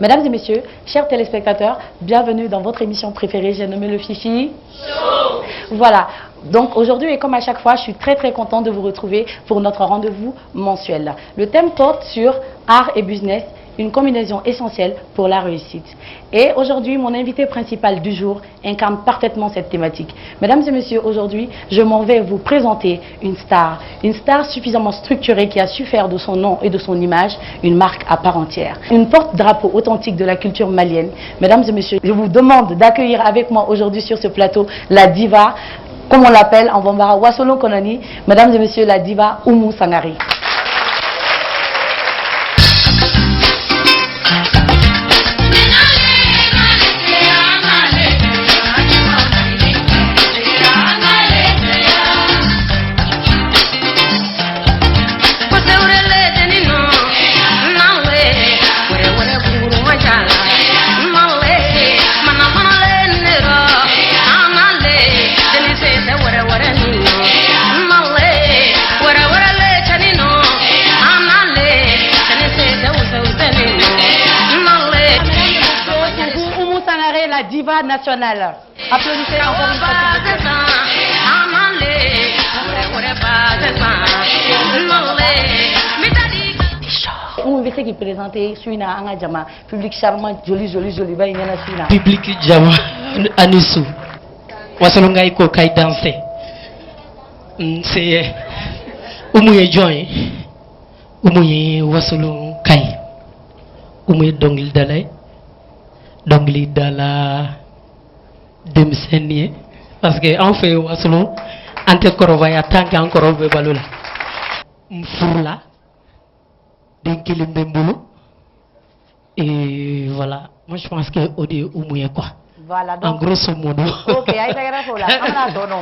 Mesdames et messieurs, chers téléspectateurs, bienvenue dans votre émission préférée, j'ai nommé le Fifi Show. Voilà, donc aujourd'hui et comme à chaque fois, je suis très contente de vous retrouver pour notre rendez-vous mensuel. Le thème porte sur art et business, une combinaison essentielle pour la réussite. Et aujourd'hui, mon invité principal du jour incarne parfaitement cette thématique. Mesdames et messieurs, aujourd'hui, je m'en vais vous présenter une star suffisamment structurée qui a su faire de son nom et de son image une marque à part entière. Une porte-drapeau authentique de la culture malienne. Mesdames et messieurs, je vous demande d'accueillir avec moi aujourd'hui sur ce plateau la diva, comme on l'appelle en Bambara, Wasolo Konani. Mesdames et messieurs, la diva Oumou Sangare. Diva nationale. Applaudissez encore une fois. On veut qui présenter Suina Anga Jama, public charmant, joli, bah il y a Suina. Public Jama, Anisu. Wasalonga iko kai danser. C'est Umuye join. Umuye wasalong kai. Umuye dongil dalai. Dongli dala demsenie parce que en fait wasolo ante korova tanka encore be balula mfurla denkele mbembulu et voilà moi je pense que odi oumouye quoi voilà donc en grosso modo OK aïta fola amna dono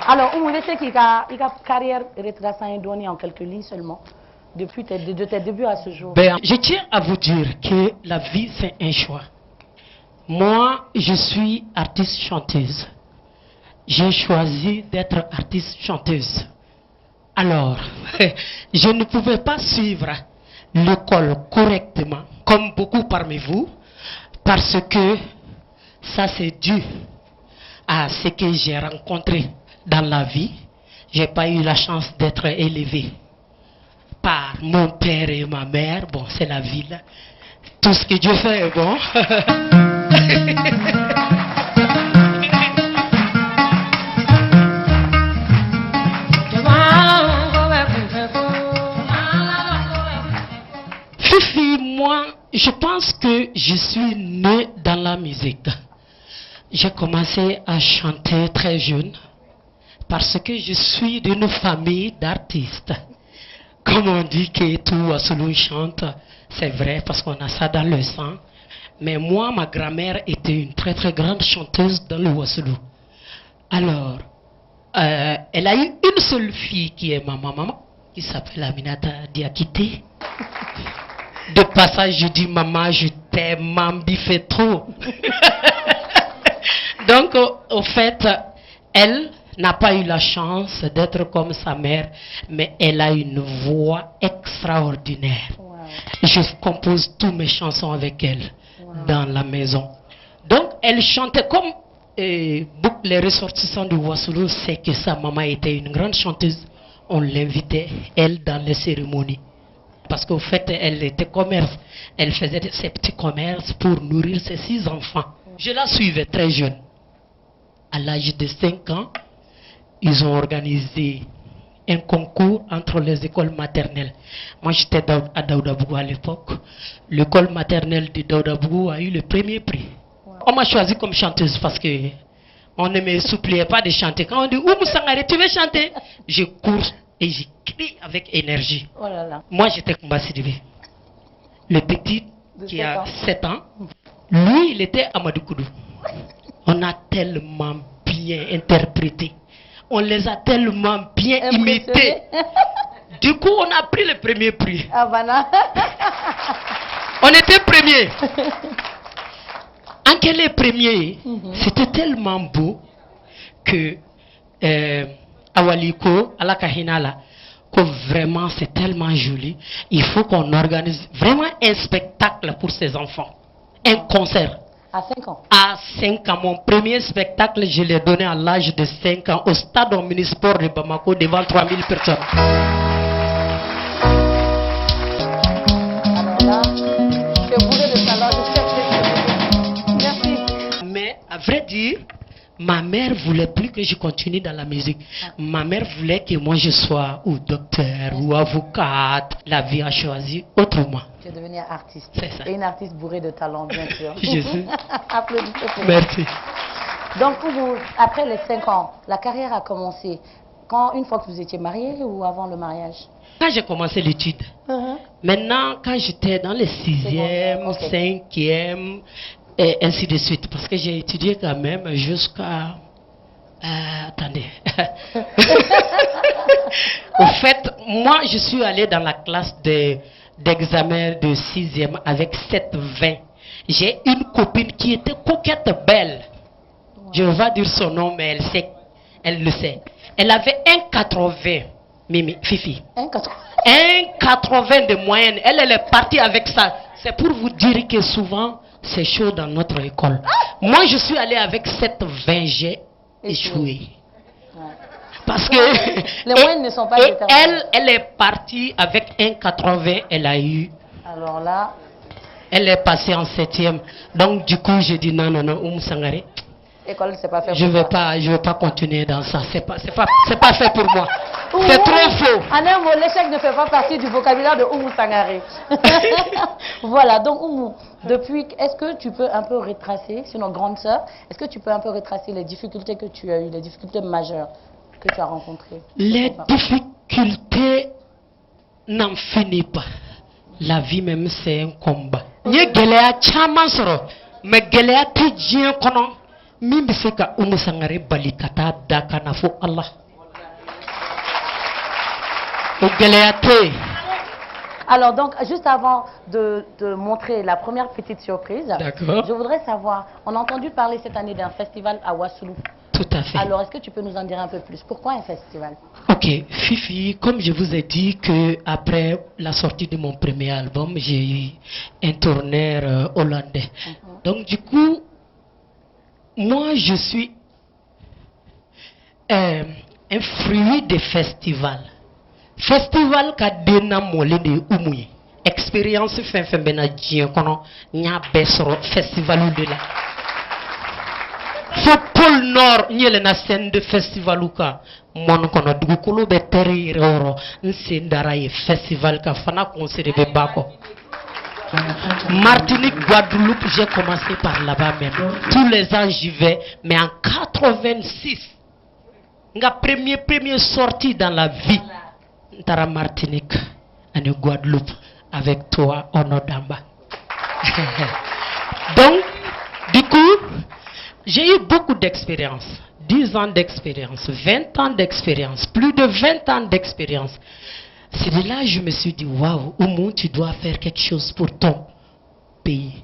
alors Oumou c'est qui a carrière retraçant donné en quelques lignes seulement depuis de tes débuts à ce jour. Ben, je tiens à vous dire que la vie c'est un choix. Moi, je suis artiste chanteuse. J'ai choisi d'être artiste chanteuse. Alors, je ne pouvais pas suivre l'école correctement, comme beaucoup parmi vous, parce que ça c'est dû à ce que j'ai rencontré dans la vie. J'ai pas eu la chance d'être élevé par mon père et ma mère. Bon, c'est la vie là. Tout ce que Dieu fait est bon. Fifi, moi, je pense que je suis né dans la musique. J'ai commencé à chanter très jeune parce que je suis d'une famille d'artistes. Comme on dit que tout Wassoulou chante, c'est vrai parce qu'on a ça dans le sang. Mais moi, ma grand-mère était une très grande chanteuse dans le Wassoulou. Alors, elle a eu une seule fille qui est ma maman, qui s'appelle Aminata Diakité. De passage, je dis maman, je t'aime, Mambi fait trop. Donc, au fait, elle n'a pas eu la chance d'être comme sa mère, mais elle a une voix extraordinaire. Wow. Je compose toutes mes chansons avec elle dans la maison. Donc, elle chantait comme les ressortissants du Wassoulou, c'est que sa maman était une grande chanteuse. On l'invitait, elle, dans les cérémonies. Parce qu'au fait, elle était commerce. Elle faisait ses petits commerces pour nourrir ses 6 enfants. Je la suivais très jeune. À l'âge de 5 ans, ils ont organisé un concours entre les écoles maternelles. Moi, j'étais à Daoudabougou à l'époque. L'école maternelle de Daoudabougou a eu le premier prix. Wow. On m'a choisi comme chanteuse parce que on ne me suppliait pas de chanter. Quand on dit Oumou Sangare, tu veux chanter? Je cours et je crie avec énergie. Oh là là. Moi, j'étais Koumba Sidibé. Le petit qui a 7 ans, lui, il était à Madoukoudou. On a tellement bien interprété. On les a tellement bien imités. Du coup, on a pris le premier prix. Ah, voilà. On était premier. En quel est premier? C'était tellement beau que Awaliko, Alakahinala, que vraiment c'est tellement joli. Il faut qu'on organise vraiment un spectacle pour ces enfants. Un concert. À 5 ans. À 5 ans, mon premier spectacle, je l'ai donné à l'âge de 5 ans au stade omnisport de Bamako devant 3000 personnes. Alors là, c'est bourré de talent, je sais que merci. Mais à vrai dire, ma mère voulait plus que je continue dans la musique. Ma mère voulait que moi je sois ou docteur ou avocate. La vie a choisi autrement. Tu es devenu artiste. C'est ça. Et une artiste bourrée de talent, bien sûr. Je sais. Applaudissez pour Merci. Donc, après les 5 ans, la carrière a commencé une fois que vous étiez marié ou avant le mariage? Quand j'ai commencé l'étude, maintenant quand j'étais dans les 6e, Ok. 5e, et ainsi de suite, parce que j'ai étudié quand même jusqu'à... attendez. Au fait, moi je suis allé dans la classe d'examen de 6e avec 7,20. J'ai une copine qui était coquette, belle. Je ne vais pas dire son nom, mais elle le sait. Elle avait 1,80, Mimi, Fifi. 1,80 de moyenne. Elle est partie avec ça. C'est pour vous dire que souvent, c'est chaud dans notre école. Moi, je suis allé avec 7,20, j'ai échoué. Parce que... Les moyennes ne sont pas déterminantes. Elle est partie avec 1,80, elle a eu... Alors là... Elle est passée en 7e. Donc, du coup, j'ai dit non, Oumou Sangaré. L'école, c'est pas fait pour Je toi. ne veux pas continuer dans ça. C'est pas fait pour moi. C'est trop faux. En un mot, l'échec ne fait pas partie du vocabulaire de Oumou Sangaré. Voilà, donc Oumou, depuis, est-ce que tu peux un peu retracer, c'est notre grande sœur, est-ce que tu peux un peu retracer les difficultés que tu as eues, les difficultés majeures que tu as rencontrées? Les difficultés n'en finissent pas. La vie même, c'est un combat. Nye gelea chaman soro, me gelea ti jien kono, mi bi se ka Oumou Sangaré bali kata daka na fo Allah. O gelea te. Alors donc, juste avant de montrer la première petite surprise, D'accord. je voudrais savoir, on a entendu parler cette année d'un festival à Wassoulou. Tout à fait. Alors, est-ce que tu peux nous en dire un peu plus? Pourquoi un festival? Ok, Fifi, comme je vous ai dit que après la sortie de mon premier album, j'ai eu un tourneur hollandais. Donc du coup, moi je suis un fruit des festivals. Festival ka dena mole de Oumouye. Expérience fin bena djien kono nya besoro festival de la. Fo pôle nord nyele na scène de festival ka mon kono dugukolo be teri roro nsendara ye festival ka fana concert be bako. Martinique, Guadeloupe, j'ai commencé par là-bas même. Tous les ans j'y vais, mais en 86, nga premier sortie dans la vie. Tara Martinique, en Guadeloupe, avec toi, Onodamba. Donc, du coup, j'ai eu beaucoup d'expérience. 10 ans d'expérience, 20 ans d'expérience, plus de 20 ans d'expérience. C'est de là que je me suis dit, waouh, Oumou, tu dois faire quelque chose pour ton pays,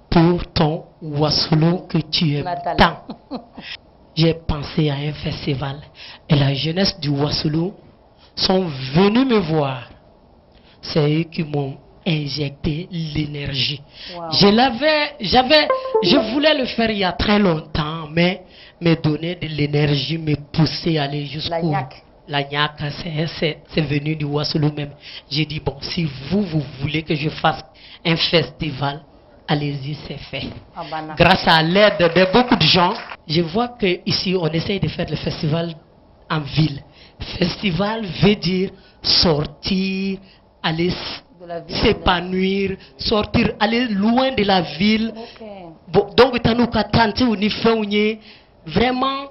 pour ton Wassoulou que tu aimes tant. J'ai pensé à un festival et la jeunesse du Wassoulou sont venus me voir. C'est eux qui m'ont injecté l'énergie. Wow. Je voulais le faire il y a très longtemps, mais me donner de l'énergie, me pousser à aller jusqu'où. La Niak, c'est venu du Wassoulou même. J'ai dit, bon, si vous voulez que je fasse un festival, allez-y, c'est fait. Grâce à l'aide de beaucoup de gens, je vois qu'ici, on essaye de faire le festival en ville. Festival veut dire sortir, aller s'épanouir, sortir, aller loin de la ville. Bon, donc, vraiment,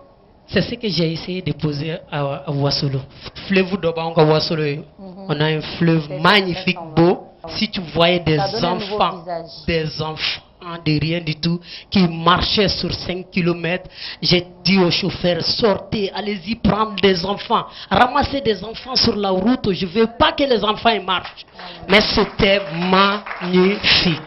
c'est ce que j'ai essayé de poser à Wassoulou. Fleuve d'Obango Wassoulou, on a un fleuve magnifique, beau. Si tu voyais des enfants de rien du tout, qui marchaient sur 5 km, j'ai dit au chauffeur, sortez, allez-y prendre des enfants, ramasser des enfants sur la route. Je ne veux pas que les enfants marchent. Mais c'était magnifique.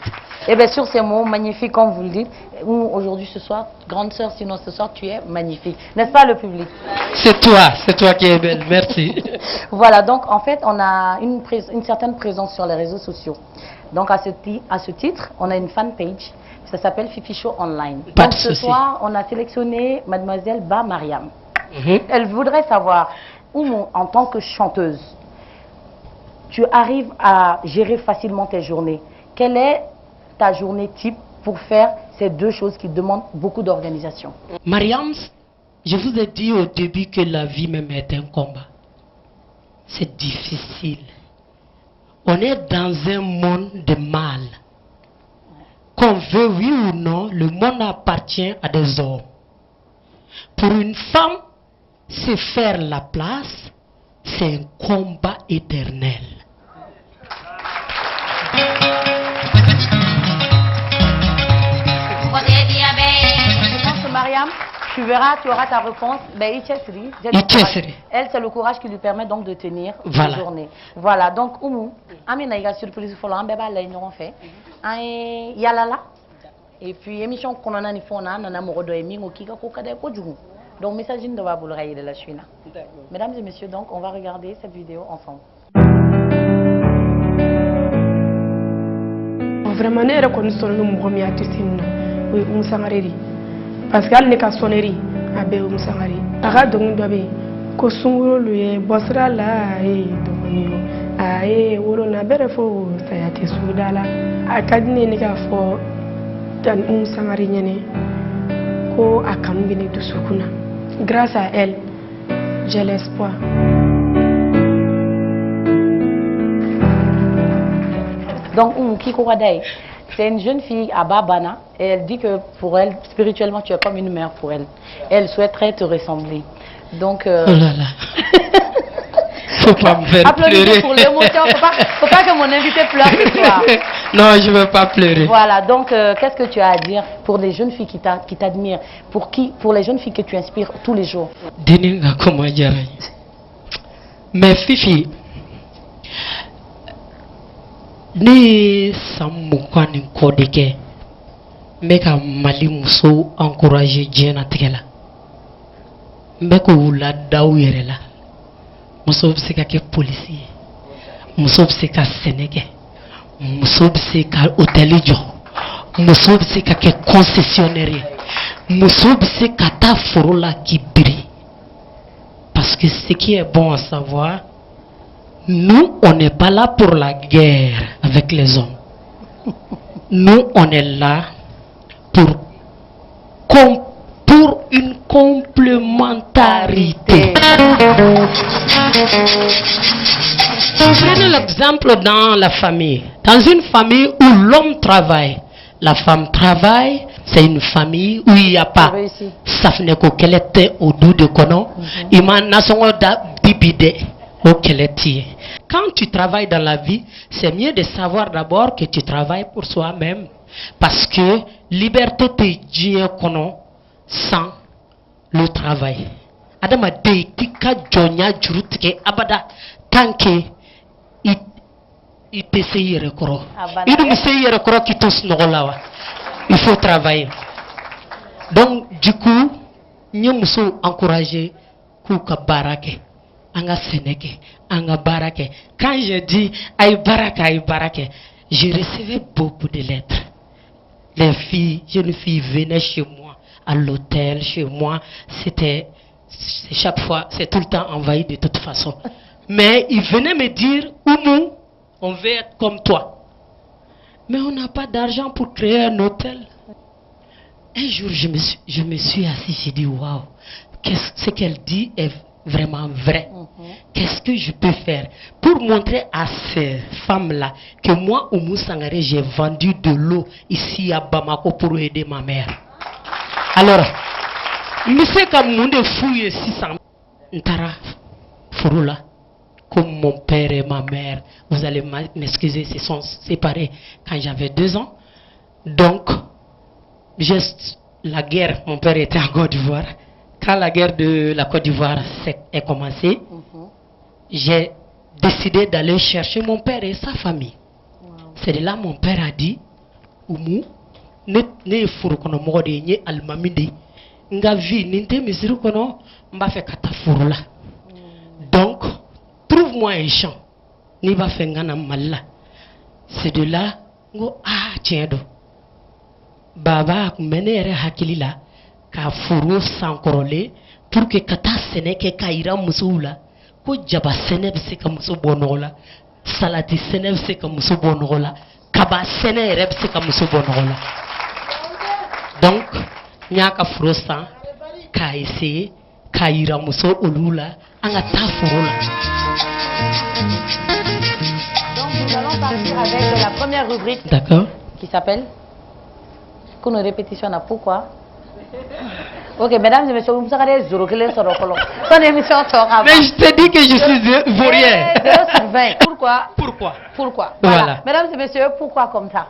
Et bien sur ces mots magnifiques, comme vous le dites, aujourd'hui ce soir, grande sœur, sinon ce soir tu es magnifique. N'est-ce pas le public? C'est toi qui es belle, merci. Voilà, donc en fait on a une certaine présence sur les réseaux sociaux. Donc à ce titre, on a une fan page, ça s'appelle Fifi Show Online. Pas Donc de ce souci. soir, on a sélectionné Mademoiselle Ba Mariam. Elle voudrait savoir, Oumou, en tant que chanteuse, tu arrives à gérer facilement tes journées. Quelle est ta journée type pour faire ces deux choses qui demandent beaucoup d'organisation? Mariam, je vous ai dit au début que la vie même est un combat. C'est difficile. On est dans un monde de mal. Qu'on veut, oui ou non, le monde appartient à des hommes. Pour une femme, se faire la place, c'est un combat éternel. Mariam, tu verras, tu auras ta réponse. Ben, elle, c'est le courage qui lui permet donc de tenir la journée. Voilà, donc, Oumou, Amina, il y a surprise pour l'un, bébé, là, ils n'ont fait. Yalala. Et puis, émission qu'on a, on a un amoureux de Emi, qui a coupé donc, message de va vous de la Chine. Mesdames et messieurs, donc, on va regarder cette vidéo ensemble. Vraiment, ne reconnaît son nom, premier artiste, oui, on s'en parce qu'elle n'est qu'à sonnerie, à Béou Moussangari. Ara donc dobe, Kosunguro lui, Bosra la, et Domonio, a e, Urona Berefo, Sayate Soudala, a Kadine Nika for Dan Moussangari Yene, Ko a Kamubini de Sukuna. Grâce à elle, j'ai l'espoir. Donc, Kiko Wadai, c'est une jeune fille à Babana et elle dit que pour elle, spirituellement, tu es comme une mère pour elle. Elle souhaiterait te ressembler. Donc, oh là là. Faut pas me faire pleurer. Pour l'émotion, faut pas que mon invité pleure ce soir. Non, je veux pas pleurer. Voilà, donc qu'est-ce que tu as à dire pour les jeunes filles qui t'admirent, pour les jeunes filles que tu inspires tous les jours? Deninga comment dire. Mais Fifi, ni samukani kodike, meka mali muso encourager jena tekela. Meko la dawire la. Muso bseka ke policier. Muso bseka Sénégal. Muso bseka hôtel jo. Muso bseka ke concessionnaire. Muso bseka ta forola qui brille. Parce que ce qui est bon à savoir, nous, on n'est pas là pour la guerre avec les hommes. Nous, on est là pour une complémentarité. Prenez l'exemple dans la famille. Dans une famille où l'homme travaille, la femme travaille, c'est une famille où il n'y a pas Safneko qu'elle était au dos de Kono, il m'a bibide au keleti. Quand tu travailles dans la vie, c'est mieux de savoir d'abord que tu travailles pour soi-même. Parce que liberté te dit Kono sans le travail. Adama de tika jonya jurutke abada tanke il te seye rekoro. Il me seye rekoro qui tous nogolawa. Il faut travailler. Donc du coup, nous sommes encouragés kuka barake, anga seneke, anga barake. Quand je dis aïe barake, je recevais beaucoup de lettres. Les filles, jeunes filles venaient chez moi, à l'hôtel, chez moi. C'est chaque fois, c'est tout le temps envahi de toute façon. Mais ils venaient me dire, Oumou, on veut être comme toi. Mais on n'a pas d'argent pour créer un hôtel. Un jour, je me suis assis, j'ai dit, waouh, ce qu'elle dit est vraiment vrai. Qu'est-ce que je peux faire pour montrer à ces femmes-là que moi, Oumou Sangaré, j'ai vendu de l'eau ici à Bamako pour aider ma mère. Alors, je sais comme mon de fouille 600 Ntara Furula, comme mon père et ma mère, vous allez m'excuser, se sont séparés quand j'avais 2 ans. Donc, juste la guerre, mon père était en Côte d'Ivoire. Quand la guerre de la Côte d'Ivoire est commencée, j'ai décidé d'aller chercher mon père et sa famille. C'est de là mon père a dit, umu ne furu kono mo de nye almami de nga vie ninte misiri kono mba fe kata furu la. Donc trouve-moi un champ ni ba fe ngana malla. C'est de là ngo tiens do baba menere hakili la ka furu sankorole pour que kata sene ke kaira musula ko jaba sene be se ka muso bonola salati sene be se ka muso bonola kaba sene re be se ka muso bonola. Donc nyaka furu san ka essayer kaira muso olula anga ta furu la. Nous allons partir avec la première rubrique. D'accord. Qui s'appelle qu'on répétition à pourquoi. Ok, mesdames et messieurs, vous savez, Zoro, quel est son rôle? Son émission sera. Mais je te dis que je suis vaurien. 0 sur 20. Pourquoi? Pourquoi? Pourquoi? Voilà. Mesdames et messieurs, pourquoi comme ça?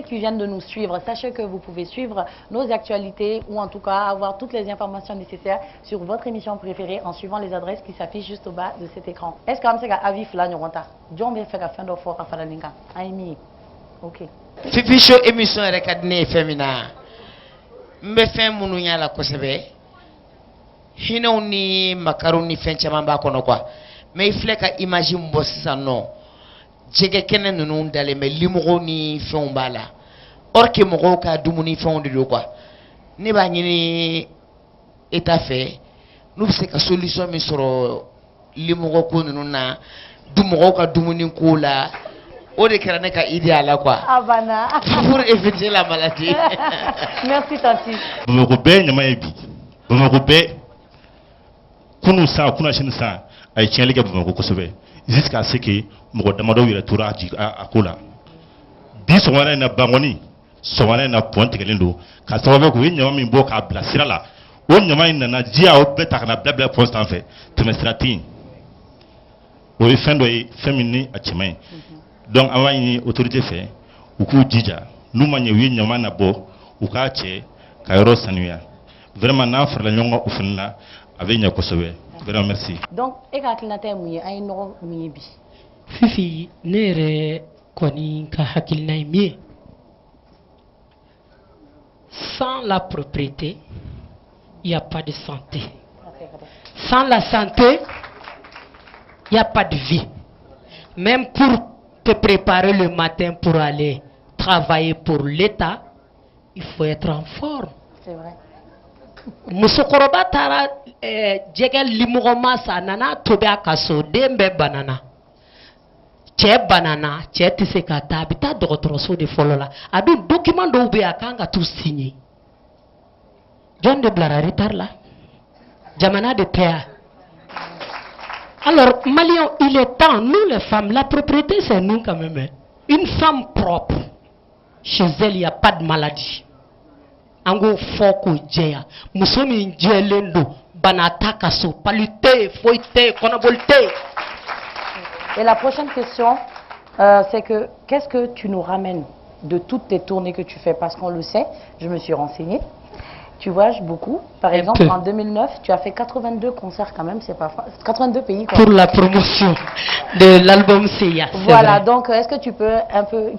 Qui viennent de nous suivre, sachez que vous pouvez suivre nos actualités ou en tout cas avoir toutes les informations nécessaires sur votre émission préférée en suivant les adresses qui s'affichent juste au bas de cet écran. Est-ce que c'est avis là nous rentre John va faire fin d'offre à Falaninga. Aimi. OK. Fifi show émission rekadne femina. Mbe fem munu nyala ko sebe. Hino ni makaroni fenchama ba kono kwa. Mais il ka imagine mbossa non. Jege kenen nunu dale me limoro ni fon bala. Or que mon ka dumuni fond de quoi ne ba ni état fait nous c'est que solution mi soro limugo ko nuna dumo ka dumuni ko la o de kera ne ka idéal quoi abana pour éviter la maladie. Merci tanti Bamako be nyama ebi Bamako be kunu sa kuna shin sa ay tiens liga Bamako ko sobe jusqu'à ce que mo damado yira toura ji akola bi so wana na bangoni Somalie na point kelendo ka sababu ko nyama min bo ka bla sirala o nyama ina na dia o beta na bla point en fait trimestratine o fendo e féminin a chemin donc awani autorité fait ou ku dija nous manye wi nyama na bo ou ka che ka yoro sanuya vraiment na frère nyonga o finna avec nya ko sobe vraiment merci. Donc e ka klinaté muye ay no muye bi Fifi nere koni ka hakilna mi. Sans la propriété, il n'y a pas de santé. Sans la santé, il n'y a pas de vie. Même pour te préparer le matin pour aller travailler pour l'État, il faut être en forme. C'est vrai. Musokoroba tara djegel limuroma sa nana tobe akaso dembe banana. Tche banana, tche tisekata, bita dokotoroso de folola. Adu document do be akanga tout signé. John de Blara retard là. Jamana de terre. Alors, Malion, il est temps, nous les femmes, la propriété c'est nous quand même. Une femme propre, chez elle il n'y a pas de maladie. Ango foko djeya. Musomi ndjelendo, banata kaso, palute, foite, konabolte. Et la prochaine question, c'est que qu'est-ce que tu nous ramènes de toutes tes tournées que tu fais? Parce qu'on le sait, je me suis renseignée. Tu voyages beaucoup. Par exemple, en 2009, tu as fait 82 concerts quand même, c'est pas 82 pays. Quoi. Pour la promotion de l'album Seya. Voilà, donc est-ce que tu peux un peu...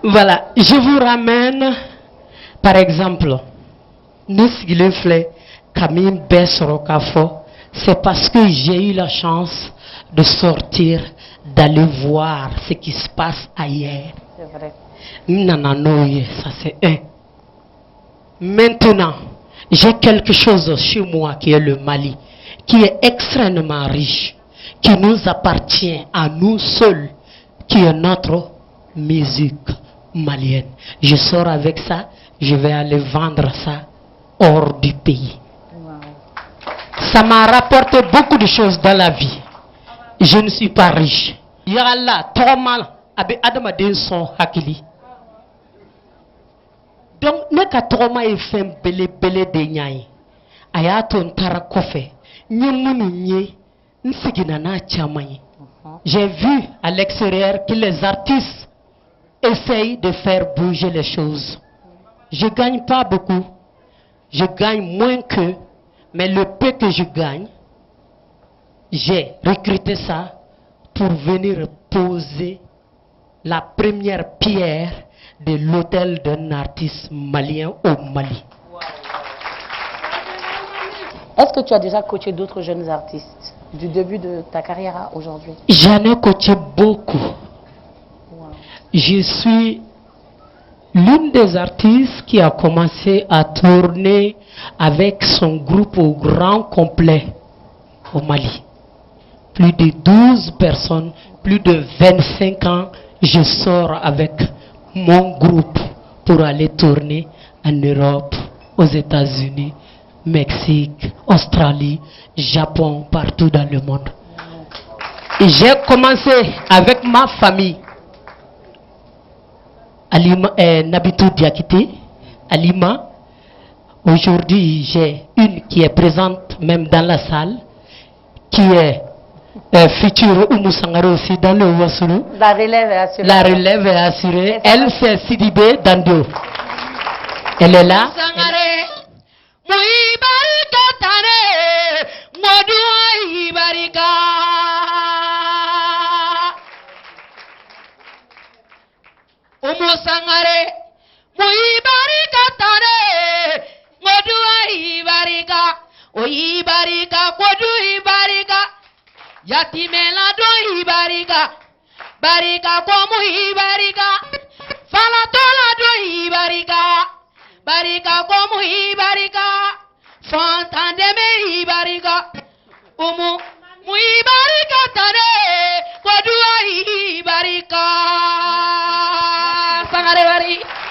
Voilà, je vous ramène, par exemple, nous Camille Bessorokafo, c'est parce que j'ai eu la chance de sortir, d'aller voir ce qui se passe ailleurs. C'est vrai. Nananoye, ça c'est un. Maintenant, j'ai quelque chose chez moi qui est le Mali, qui est extrêmement riche, qui nous appartient à nous seuls, qui est notre musique malienne. Je sors avec ça, je vais aller vendre ça hors du pays. Ça m'a rapporté beaucoup de choses dans la vie. Je ne suis pas riche. Yalla, trop mal. Abe Adamaden son hakili. Donc, ne ka troma e fem bele de nyai. Ayato ntara kofe. Nyemunu nye. Nsigina na chamai. J'ai vu à l'extérieur que les artistes essayent de faire bouger les choses. Je gagne pas beaucoup. Je gagne moins qu'eux. Mais le peu que je gagne, j'ai recruté ça pour venir poser la première pierre de l'hôtel d'un artiste malien au Mali. Est-ce que tu as déjà coaché d'autres jeunes artistes du début de ta carrière à aujourd'hui? J'en ai coaché beaucoup. Wow. Je suis l'une des artistes qui a commencé à tourner avec son groupe au grand complet au Mali. Plus de 12 personnes, plus de 25 ans, je sors avec mon groupe pour aller tourner en Europe, aux États-Unis, Mexique, Australie, Japon, partout dans le monde. Et j'ai commencé avec ma famille. Alima, Nabitou Diakité, Alima. Aujourd'hui, j'ai une qui est présente même dans la salle, qui est future Oumou Sangare aussi dans le Ouassulu. La relève est assurée. La relève est assurée. Elle, c'est Sidibé Dandio. Elle est là. Oumou Sangare, Mouibarika Tane, Modua Ibarika, Oibarika, Kodu Ibarika, Yatimela do Ibarika, Barika Komu Ibarika, Falatola do Ibarika, Barika Komu Ibarika, Fantandeme Ibarika, Oumou Mouibarika Tane, Kodua Ibarika.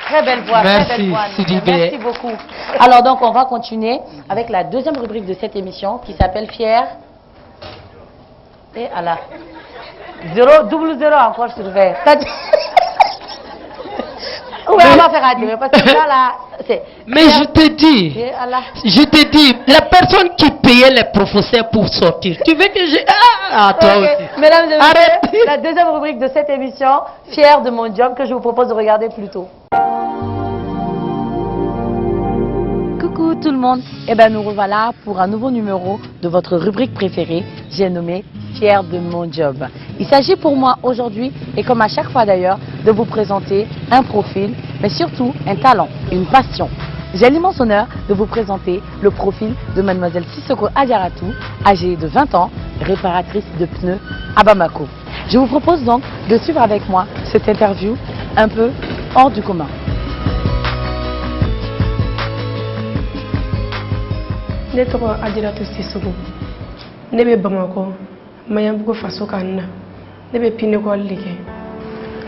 Très belle voix, Merci, très belle voix. Sidibé. Merci beaucoup. Alors donc on va continuer avec la deuxième rubrique de cette émission qui s'appelle Fier. Et Allah. 0, 0 encore sur 20. Oui, on va faire adieu parce que là, c'est... Mais je te dis, Et Allah. je te dis, la personne qui payait les professeurs pour sortir, tu veux que je... Ah, toi Ok. aussi. Mesdames et Arrête. messieurs, la deuxième rubrique de cette émission, Fier de mon job, que je vous propose de regarder plus tôt. Coucou tout le monde, et bien nous revoilà pour un nouveau numéro de votre rubrique préférée, j'ai nommé Fier de mon job. Il s'agit pour moi aujourd'hui, et comme à chaque fois d'ailleurs, de vous présenter un profil, mais surtout un talent, une passion. J'ai l'immense honneur de vous présenter le profil de mademoiselle Sissoko Adiaratou, âgée de 20 ans, réparatrice de pneus à Bamako. Je vous propose donc de suivre avec moi cette interview un peu hors du commun. Ne tɔgɔ Adiratu Sissoco ne bɛ Bamakɔ Maɲanbugu faso kan na ne bɛ pinekɔli de kɛ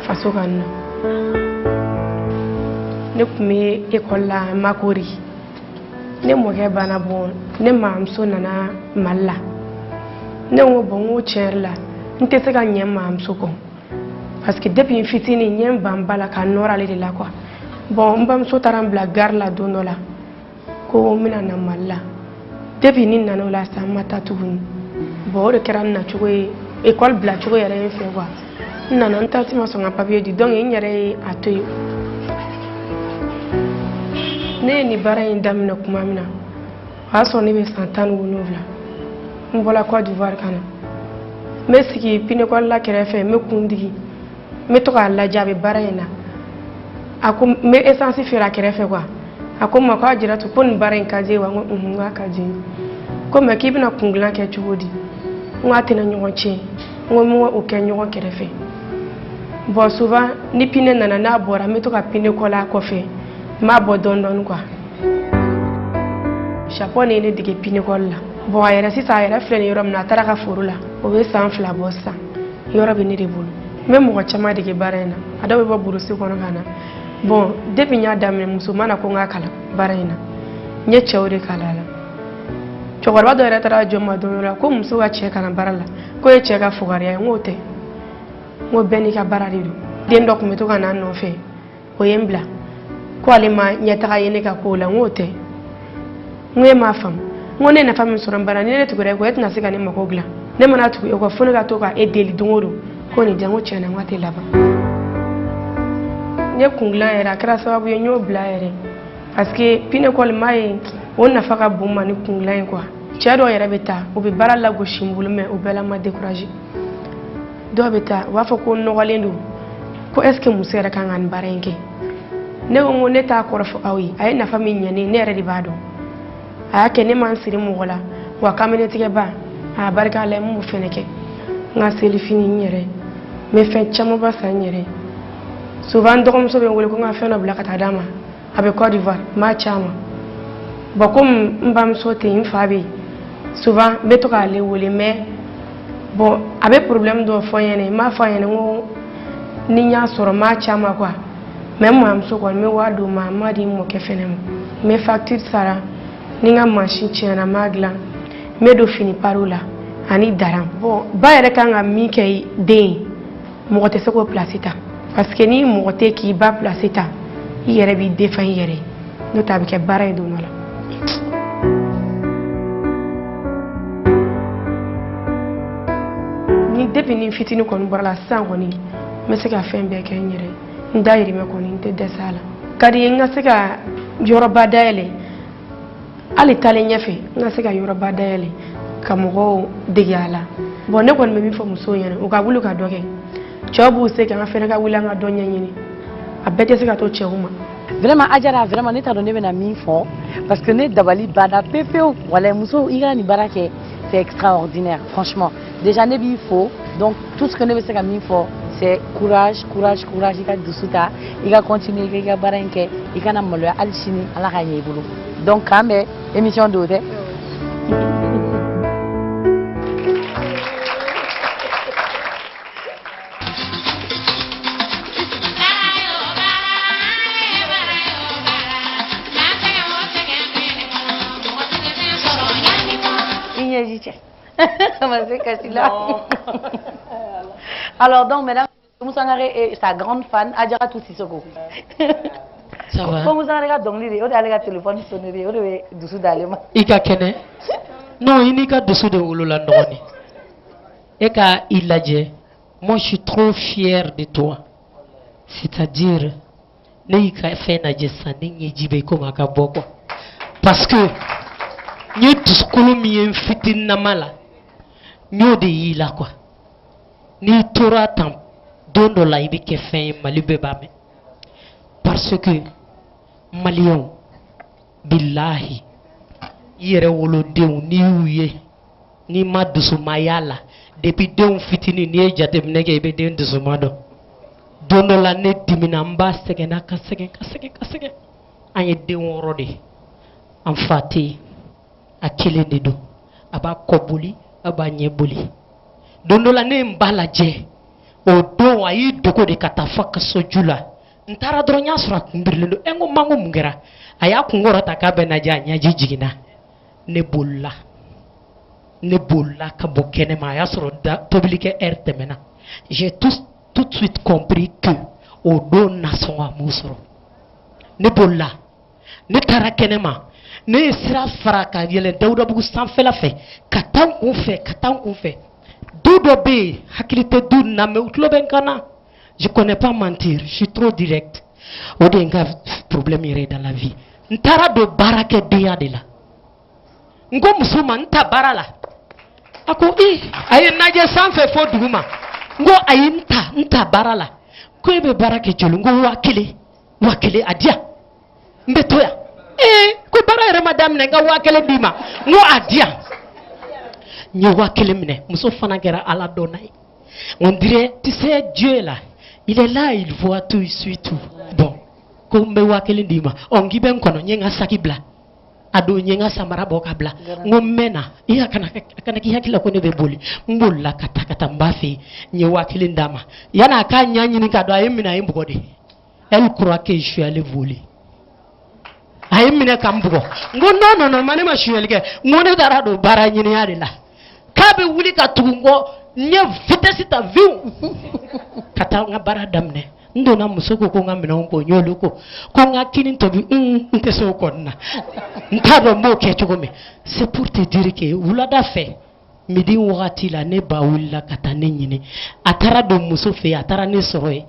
faso kan na ne tun bɛ ekɔli la Makori ne mɔkɛ banna bɔ ne mamuso nana Mali la ne ko bon n ko tiɲɛ yɛrɛ la n tɛ se ka ɲɛ n mamuso kɔ parce que depuis n fitinin n ye n ban ba la ka nɔrɔ ale de la quoi bon n bamuso taara n bila gare la don dɔ la ko n bɛna na Mali la depuis ni nana o la sa n ma taa tuguni bon o de kɛra n nacogo ye école bilacogo yɛrɛ ye n fɛ quoi n nana n taati ma sɔn ka papier di donc n yɛrɛ ye a to yen ne ye nin baara in daminɛ tuma min na o y'a sɔrɔ ne bɛ san 17 n bɔra Côte d'Ivoire ka na n bɛ sigi pinekɔlila kɛrɛfɛ n bɛ kun digi n bɛ to k'a lajɛ a bɛ baara in na a ko n bɛ essence feere a kɛrɛfɛ quoi a ko n ma ko Adiratu ko nin baara in ka di ye wa n ko n k'a ka di n ye ko mais k'i bɛna kungilan kɛ cogo di n ko a tɛna ɲɔgɔn tiɲɛ n ko n b'o kɛ ɲɔgɔn kɛrɛfɛ Bon, souvent, ni pine nana na bora, mais to ka pine kola kofe. Ma bo don quoi. Chapeau ne ne dige pine kola. Bon, ayera si sa ayera flene yoram na taraka furula. O be san fla bossa. Yora be ni de bulu. Même mo chama dige barena. Adawe ba buru se kono kana. Bon, depuis nya damne musumana ko nga kala barena. Nye chawre kala la. Chokora do era tara joma do la ko muso wa che kana barala. Ko e che ka fugari ay ngote. Ngo beni ka barari do. Den dok meto kana no fe. O yembla. Ko ale ma nyata yene ka ko la ngote. Ngwe ma fam. Ngone na fam so rambara ne to gore ko etna sika ne makogla. Ne mana to ko funu ka to ka e deli dungoro. Ko ni jango chena ngate laba. Nye kungla era kra sababu yenyo bla ere. Parce que pine kol mai on na faka buma ni kungla quoi. Chado yera beta o be barala go shimbulu me o bela ma décourager. Do beta wa fa ko no walendo. Ko est ce que musera kan an barenke. Ne o ne ta ko rafu awi ay na fami nyane ne re di bado. Aya ke ne man siri mu wala wa kamene tige ba a barka le mu feneke. Nga seli fini nyere. Me fe chamo ba sa nyere. Souvent donc so be ngol ko nga fe no blaka tadama. Avec Côte d'Ivoire, ma chama. Beaucoup m'bam sauté une fabi. Souvent, mais tu aller où les mais bon avec problème de foyer ma foyer ngo ninya sur ma chama quoi. Même moi m'so quoi me wado ma di mo ke fenem. Me facture sara ninga machine chena magla. Me do fini parola ani daram. Bon ba yere kanga mi kay de mo te seko placita. Parce que ni mo te ki ba placita. Yere bi defa yere no tabi ke baray do nola ni depuis ni fitini kon borla sango ni me se ka fembe ke nyere ndayiri me kon inte desala kadi nga se ka yoroba dayele ali tale nyafe nga se ka yoroba dayele kamugo digala bon ne kon me mi fo muso yene o ka bulu ka doke chobu se ka nga fe ka wula nga do nyanyini abete se ka to chehuma. Vraiment Adjara vraiment ne t'a donné un ami fort parce que ne dabali bada pepeo voilà muso ira ni barake c'est extraordinaire franchement déjà ne bi faux donc tout ce que ne veut c'est ami fort c'est courage il va dusuta il va continuer il va baranke il va namolo alchini ala kanye bulu donc quand même émission d'ode Alors donc mesdames, Moussangare est sa grande fan, Adjara Toussissoko. Ça va? Pour Moussangare donc l'idée, on a le téléphone sonné, on est dessous d'allemand. Ika kene? Non, il n'est qu'à dessous de Oulolandroni. Eka iladje, moi je suis trop fier de toi. C'est-à-dire, Neika fait na jesani nyejibe koma kaboko. Parce que nous tous mi fitin namala. Nous de yila quoi. Ni tora tam dondo la ibi ke fin malube bame. Parce que Malion billahi yere wolo dew ni uye ni madusu mayala depuis dew fitini ni jate mnege ibe dew dusu mado. Dondo la ne dimina mba segena kasege anye dew rode en fati akile nido aba kobuli aba nyebuli dondo la ne mbala je o do ayi doko de katafaka sojula ntara dronya sura kumbirlendo engo mango mungera aya kungora takabe na janya jijigina ne bolla ka bokene ma ya sura tobilike ertemena j'ai tout de suite compris que o do nasonga musoro ne bolla ne tarakenema ne sira faraka yele dawda bugu sanfela fe katan kun fe dodo be hakilite du na me utlo ben kana je connais pas mentir je suis trop direct o de nga problème yere dans la vie ntara do barake dia de la ngo musuma nta barala ako ayi naje sanfe fo duguma ngo ayi nta barala ko ebe barake jolu ngo wakile adia mbetoya ko bara yɛrɛ ma daminɛ n ka 1000 d'i ma n ko a di yan n ye 1000 minɛ muso fana kɛra ala dɔnna ye on dirait tu sais Dieu là Il est là, il voit tout, il suit tout. Bon, comme wakeli dima, on giben kono nyenga sakibla. Ado nyenga samara bokabla. Ngomena, iya kana ki hakila ko ne be boli. Mbolla kata mbafi nye wakeli ndama. Yana ka nyanyi ni kado ayemina yembogode. Elle croit que je suis allé voler. Ayemina kambugo. Ngo no mane ma shuelge. Ngone darado baranyini adela. Kabe wuli ka tungo nye vitesse ta viu. Kata nga baradamne. Ndona musoko ko nga mina ko nyoluko. Ko nga kini tobi nte so konna. Ntado mo ke chugome. C'est pour te dire que wulada fait. Midi wakati la ne ba wula kata ne nyine. Atara do muso fe atara ne soroe.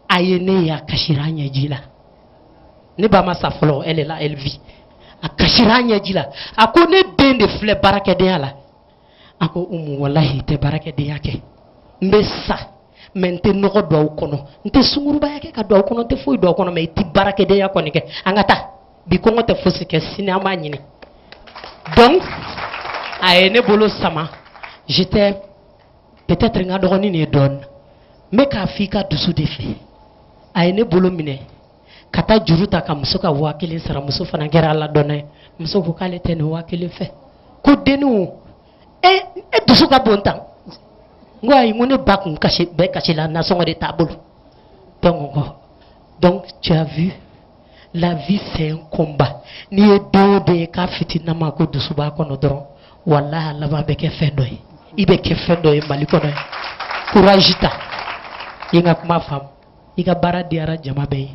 Ayene ya kashiranya jila. Ne ba ma safolo elle est là elle vit. A kashiranya jila. Ako ne dende fle barake de ala. Ako wallahi te barake de yake. Mbesa. Mente noko do kono. Nte sunguru ba yake ka do kono te foi do kono me ti barake de yakoni ke. Angata. Bi kongo te fosi ke sinama nyini. Donc ayene bolo sama. J'étais peut-être nga dogoni ne donne. Mais ka fika dusu de fait. Ayene bolo mine. Kata juruta ka musoka wakili sara muso fana gera la donne. Muso ko kale tene wakili fe. Ko denu e dusu ka bonta. Ngoi ngone bak kache be kache la nation de tableau. Donc tu as vu, la vie c'est un combat. Ni e do de ka fitina ma ko dusu ba ko no dron. Wallahi la va be ke fe doy. Ibe ke fe doy maliko doy. Courage ta. Inga kuma fam. Iga bara diara jama be.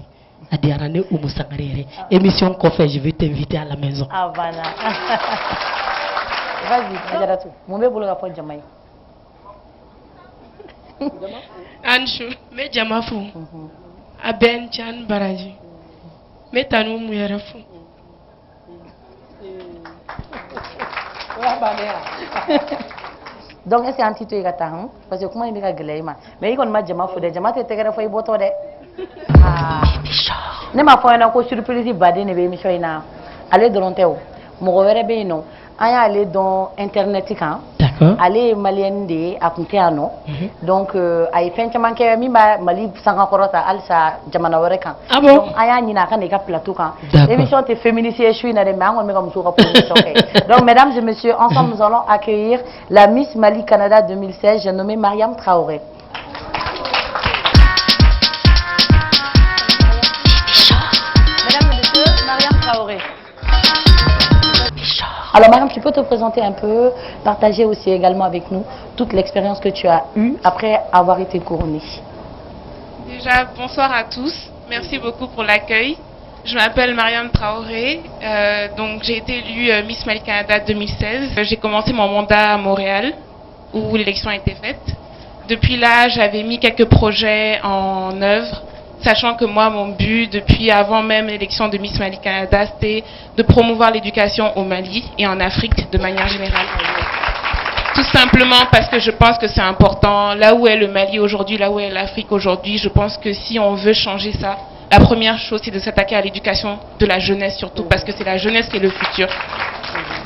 Adiara ne Oumou Sangaré. Émission qu'on fait, je vais t'inviter à la maison. Ah voilà. Vas-y, Adjaratou. Mon bébé boulot pour Jamaï. Anchou, me jama fou. Aben chan baraji. Me tanu muyara fou. Donc est-ce un titre igata hein? Parce que comment il m'a galé mais il m'a jama fou de jama te tegara fo iboto de. Ah. Ne ma fo na ko surprise bade ne be émission ina. Allez de lontéo. Mo wéré be no. Aya aller dans internet kan. D'accord. Aller malien de akunteano. Donc ay fencha manke mi ba mali sanga korota alsa jamana wéré kan. Ah bon? Donc aya ni na kan de ka plateau kan. L'émission te féminisée je suis na de mango me comme soura pour Donc mesdames et messieurs, ensemble nous allons accueillir la Miss Mali Canada 2016, j'ai nommé Mariam Traoré. Alors Mariam, tu peux te présenter un peu, partager aussi également avec nous toute l'expérience que tu as eue après avoir été couronnée. Déjà, bonsoir à tous. Merci beaucoup pour l'accueil. Je m'appelle Mariam Traoré. Donc j'ai été élue Miss Mali Canada 2016. J'ai commencé mon mandat à Montréal, où l'élection a été faite. Depuis là, j'avais mis quelques projets en œuvre, sachant que moi, mon but, depuis avant même l'élection de Miss Mali Canada, c'était de promouvoir l'éducation au Mali et en Afrique de manière générale. Tout simplement parce que je pense que c'est important. Là où est le Mali aujourd'hui, là où est l'Afrique aujourd'hui, je pense que si on veut changer ça, la première chose, c'est de s'attaquer à l'éducation de la jeunesse surtout, parce que c'est la jeunesse qui est le futur.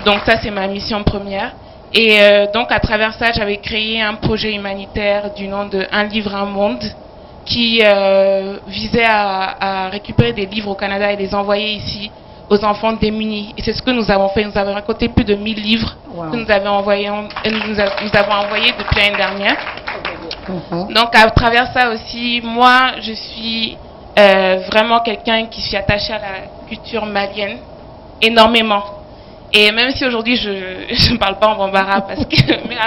Donc ça, c'est ma mission première. Et donc à travers ça, j'avais créé un projet humanitaire du nom de Un livre, un monde, qui visait à récupérer des livres au Canada et les envoyer ici aux enfants démunis. Et c'est ce que nous avons fait. Nous avons récolté plus de 1000 livres que nous avons envoyés depuis l'année dernière. Donc à travers ça aussi, moi, je suis vraiment quelqu'un qui suis attaché à la culture malienne énormément. Et même si aujourd'hui je ne parle pas en bambara parce que mais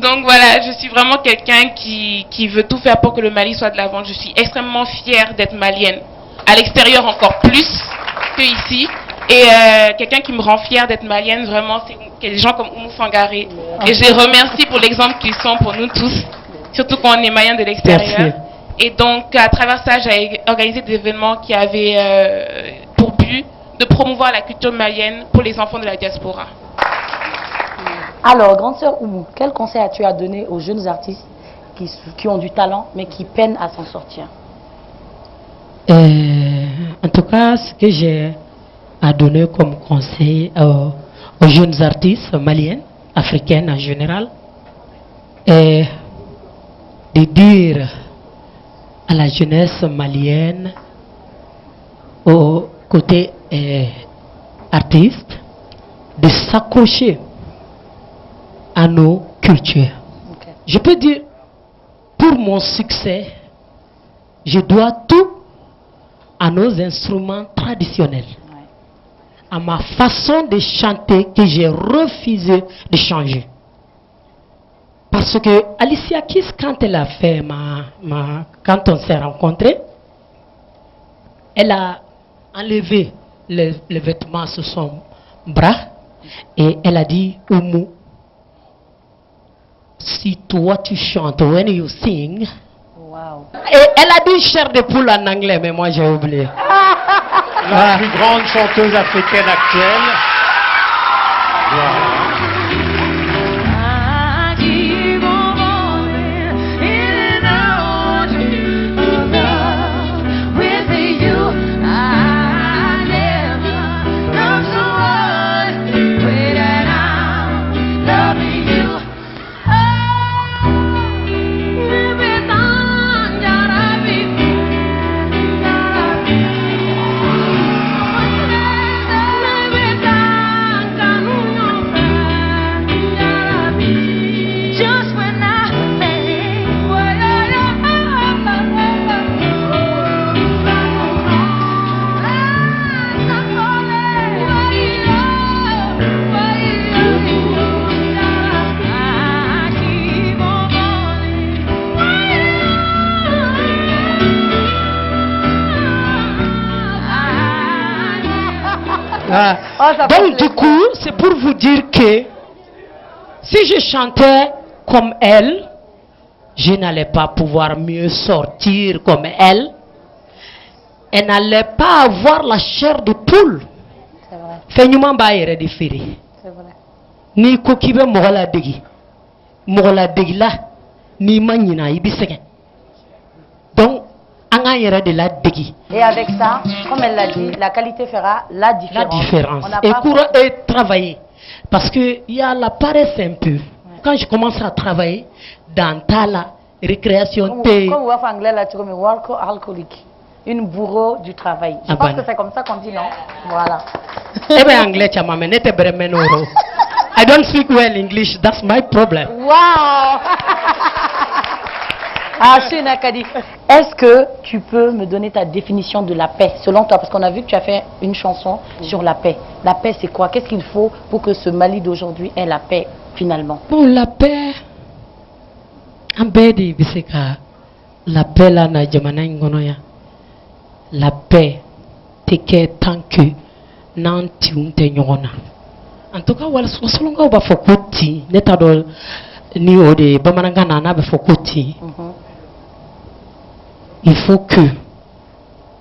donc voilà, je suis vraiment quelqu'un qui veut tout faire pour que le Mali soit de l'avant. Je suis extrêmement fière d'être malienne. À l'extérieur encore plus que ici. Et quelqu'un qui me rend fière d'être malienne, vraiment, c'est des gens comme Oumou Sangaré. Et je les remercie pour l'exemple qu'ils sont pour nous tous, surtout quand on est malien de l'extérieur. Et donc, à travers ça, j'ai organisé des événements qui avaient pour but de promouvoir la culture malienne pour les enfants de la diaspora. Alors, grande sœur Oumou, quel conseil as-tu à donner aux jeunes artistes qui ont du talent, mais qui peinent à s'en sortir? En tout cas, ce que j'ai à donner comme conseil aux jeunes artistes maliennes, africaines en général, de dire à la jeunesse malienne, au côté artiste, de s'accrocher à nos cultures. Okay. Je peux dire, pour mon succès, je dois tout à nos instruments traditionnels, à ma façon de chanter que j'ai refusé de changer. Parce que Alicia Keys, quand elle a fait quand on s'est rencontrés, elle a enlevé les vêtements sur son bras et elle a dit, Oumou, si toi tu chantes, when you sing. Wow. Et elle a dit chair de poule en anglais, mais moi j'ai oublié. La plus grande chanteuse africaine actuelle. Wow. Donc du coup, c'est pour vous dire que si je chantais comme elle, je n'allais pas pouvoir mieux sortir comme elle. Elle n'allait pas avoir la chair de poule. C'est vrai. Fenyuma ba yere de firi. C'est vrai. Ni ko kibe mogola degi. Mogola degi la ni manyina ibiseke. Donc anga yere de la degi. Et avec ça, comme elle l'a dit, la qualité fera la différence. La différence. On n'a Et pas pour travailler. Parce qu'il y a la paresse un peu. Quand je commence à travailler dans la récréation, comme vous en anglais là, tu comme work alcoolique. Une bourreau du travail. Je pense que c'est comme ça qu'on dit, non? Voilà. Eh bien, anglais, tu m'as mené tes bremen euro. I don't speak well English, that's my problem. Wow! Ah, Nakadi, est-ce que tu peux me donner ta définition de la paix, selon toi? Parce qu'on a vu que tu as fait une chanson sur la paix. La paix, c'est quoi? Qu'est-ce qu'il faut pour que ce Mali d'aujourd'hui ait la paix, finalement? Bon, la paix, la paix là, na jamana ngonoya. La paix, c'est que tant que nanti unte nyona. En tout cas, wala solonga ba fokoti, neta do ni ode bamananga na ba fokoti. Il faut que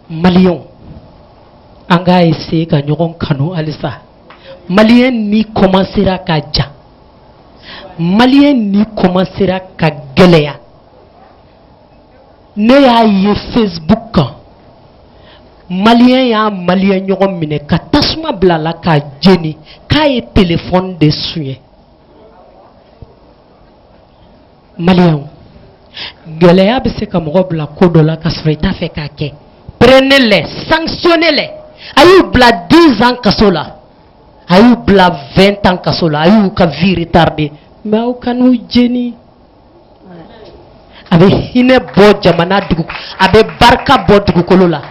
Malion anga essayer ka nyogon kanu alisa. Malien ni commencera ka ja. Malien ni commencera ka geleya. Ne ya ye Facebook. Malien ya malien nyogon mine ka tasuma blala ka jeni ka ye téléphone de suye. Malien geleya be se ka mogo bla kodola ka sfreta fe ka ke. Prenez-les, sanctionnez-les. Ayou bla 10 ans kasola. Ayou bla 20 ans kasola. Ayou ka vie retardée. Mais au kanu jeni. Abe hine bo jamana dugu. Abe barka bo dugu kolola.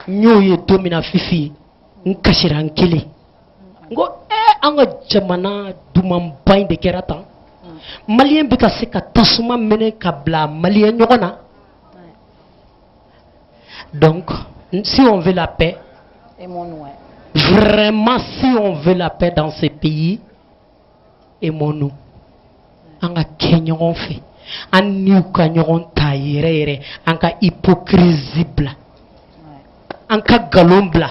Nyoye domina fifi. Nkashira nkele. Ngo anga jamana dumam bain de keratan. Malien bika se ka tasuma mene ka bla malien nyogona. Donc, si on veut la paix, vraiment si on veut la paix dans ce pays, aimons-nous. Anga kenyon fait, an niu kanyon taïre, anga hypocrisie bla, anga galon bla.